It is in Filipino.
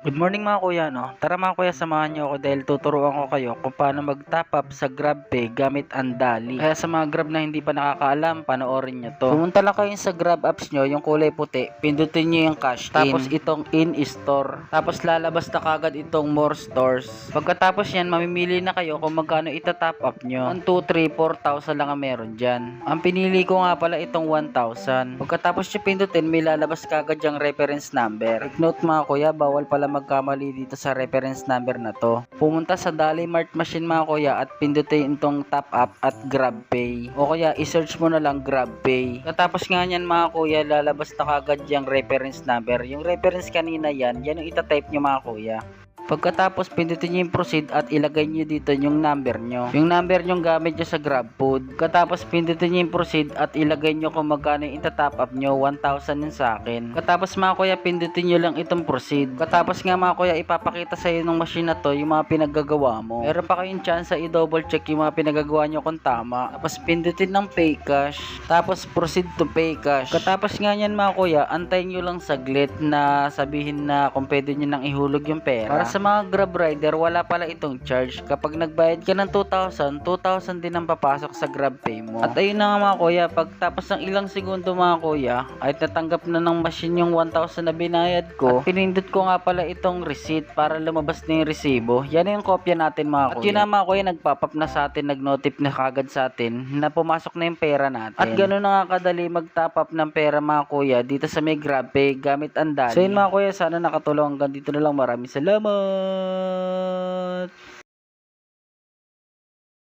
Good morning mga kuya, no? Tara mga kuya, samahan niyo ako dahil tuturuan ko kayo kung paano mag-top up sa GrabPay gamit ang Dali. Kaya sa mga Grab na hindi pa nakakaalam, panoorin niyo to. Pumunta lang kayo sa Grab apps niyo, yung kulay puti, pindutin niyo yung cash in. Tapos itong in-store. Tapos lalabas na kagad itong more stores. Pagkatapos yan, mamimili na kayo kung magkano ita-top up niyo. 1, 2, 3, 4,000 lang ang meron dyan. Ang pinili ko nga pala itong 1,000. Pagkatapos niyo pindutin, may lalabas kagad yung reference number. Take note mga kuya, bawal pala magkamali dito sa reference number na to. Pumunta sa Dali Mart machine mga kuya at pindutin itong top up at GrabPay. O kaya i-search mo na lang GrabPay. Katapos nga niyan mga kuya, lalabas na kagad yung reference number. Yung reference kanina yan yung itatype nyo mga kuya. Pagkatapos pindutin nyo yung proceed at ilagay nyo dito yung number nyo. Yung number nyo gamit nyo sa GrabFood. Katapos pindutin nyo yung proceed at ilagay nyo kung magkano yung ita-top up nyo. 1,000 yun sa akin. Katapos mga kuya, pindutin nyo lang itong proceed. Katapos nga mga kuya, ipapakita sa iyo ng machine na to yung mga pinaggagawa mo. Meron pa kayong chance sa i-double check yung mga pinagagawa nyo kung tama. Tapos pindutin ng pay cash. Tapos proceed to pay cash. Katapos nga yan mga kuya, antayin nyo lang saglit na sabihin na kung pwede nyo nang ihulog yung pera. Para sa mga Grab rider, wala pala itong charge. Kapag nagbayad ka ng 2,000, 2,000 din ang papasok sa GrabPay mo. At ayun na nga mga kuya, pagtapos ng ilang segundo mga kuya, ay natanggap na ng machine yung 1,000 na binayad ko. At pinindot ko nga pala itong receipt para lumabas na yung resibo. Yan na yung kopya natin mga kuya. At yun na mga kuya, nagpapap na sa atin, nag-notif na kagad sa atin na pumasok na yung pera natin. At ganoon na nga kadali mag-top up ng pera mga kuya dito sa may GrabPay gamit ang Dali. So yun mga kuya, sana nakatulong. Hanggang dito na lang. Maraming salamat.